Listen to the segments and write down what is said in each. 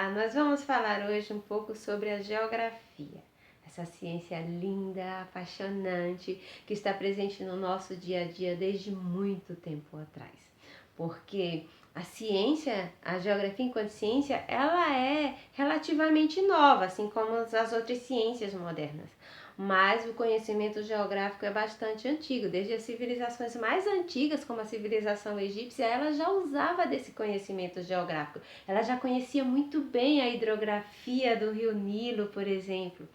Olá, nós vamos falar hoje um pouco sobre a geografia, essa ciência linda, apaixonante, que está presente no nosso dia a dia desde muito tempo atrás. Porque a ciência, a geografia enquanto ciência, ela é relativamente nova, assim como as outras ciências modernas. Mas o conhecimento geográfico é bastante antigo, desde as civilizações mais antigas, como a civilização egípcia, ela já usava desse conhecimento geográfico. Ela já conhecia muito bem a hidrografia do rio Nilo, por exemplo.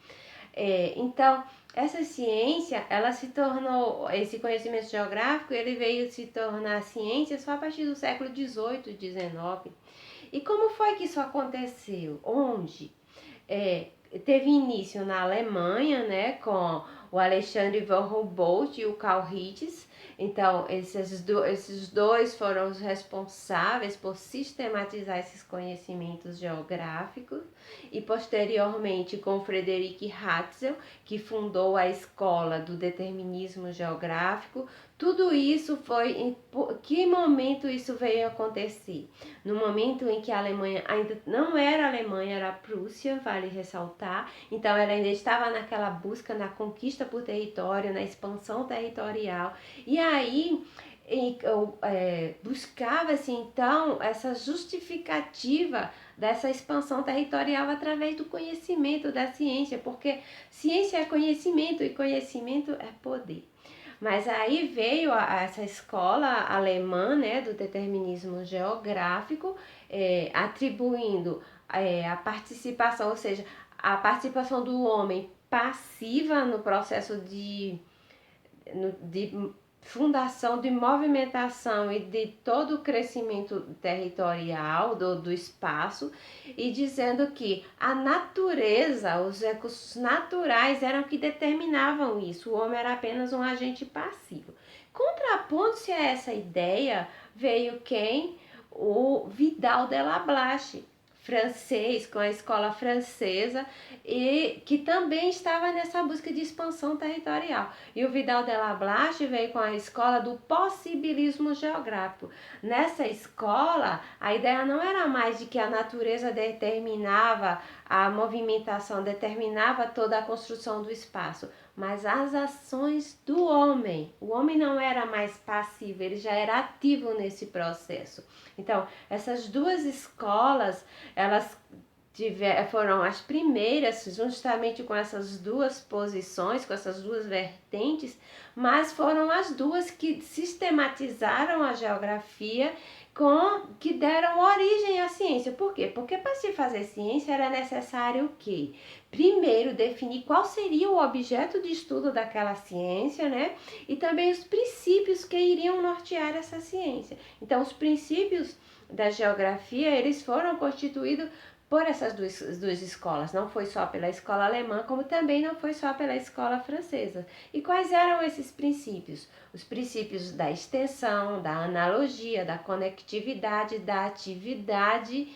Então, essa ciência, ela se tornou, esse conhecimento geográfico, ele veio se tornar ciência só a partir do século XVIII, XIX. E como foi que isso aconteceu? Onde? Teve início na Alemanha, né, com o Alexandre von Humboldt e o Karl Ritz. Então, esses dois foram os responsáveis por sistematizar esses conhecimentos geográficos, e posteriormente com Frederick Hatzel, que fundou a escola do determinismo geográfico. Tudo isso foi em que momento isso veio acontecer? No momento em que a Alemanha ainda não era Alemanha, era a Prússia, vale ressaltar. Então ela ainda estava naquela busca, na conquista por território, na expansão territorial. E aí buscava-se então essa justificativa dessa expansão territorial através do conhecimento da ciência, porque ciência é conhecimento e conhecimento é poder. Mas aí veio essa escola alemã, né, do determinismo geográfico, atribuindo a participação, ou seja, a participação do homem passiva no processo de fundação, de movimentação e de todo o crescimento territorial do espaço, e dizendo que a natureza, os recursos naturais eram que determinavam isso, o homem era apenas um agente passivo. Contrapondo-se a essa ideia, veio quem? O Vidal de la Blache, francês, com a escola francesa, e que também estava nessa busca de expansão territorial. E o Vidal de la Blache veio com a escola do possibilismo geográfico. Nessa escola, a ideia não era mais de que a natureza determinava a movimentação, determinava toda a construção do espaço, mas as ações do homem. O homem não era mais passivo, ele já era ativo nesse processo. Então, essas duas escolas, elas foram as primeiras, justamente com essas duas posições, com essas duas vertentes, mas foram as duas que sistematizaram a geografia, que deram origem à ciência. Por quê? Porque para se fazer ciência era necessário o quê? Primeiro, definir qual seria o objeto de estudo daquela ciência, né? E também os princípios que iriam nortear essa ciência. Então, os princípios da geografia, eles foram constituídos por essas duas escolas. Não foi só pela escola alemã, como também não foi só pela escola francesa. E quais eram esses princípios? Os princípios da extensão, da analogia, da conectividade, da atividade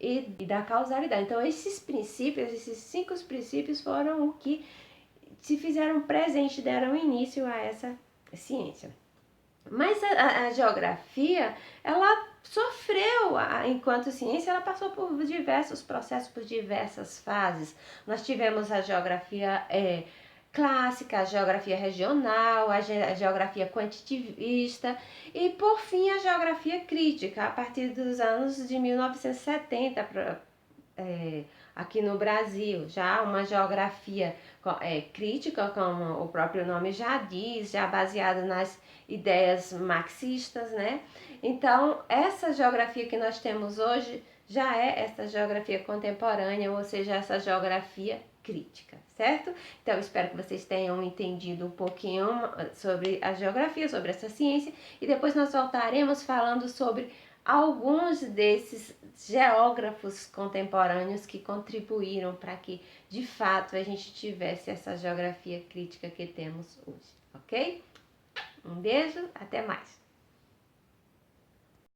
e da causalidade. Então, esses princípios, esses 5 princípios foram o que se fizeram presente, deram início a essa ciência. Mas a geografia, ela sofreu, enquanto ciência, ela passou por diversos processos, por diversas fases. Nós tivemos a geografia clássica, a geografia regional, a geografia quantitativista e, por fim, a geografia crítica, a partir dos anos de 1970, aqui no Brasil. Já uma geografia crítica, como o próprio nome já diz, já baseada nas ideias marxistas, né? Então, essa geografia que nós temos hoje já é essa geografia contemporânea, ou seja, essa geografia crítica, certo? Então, espero que vocês tenham entendido um pouquinho sobre a geografia, sobre essa ciência, e depois nós voltaremos falando sobre alguns desses geógrafos contemporâneos que contribuíram para que, de fato, a gente tivesse essa geografia crítica que temos hoje, ok? Um beijo, até mais!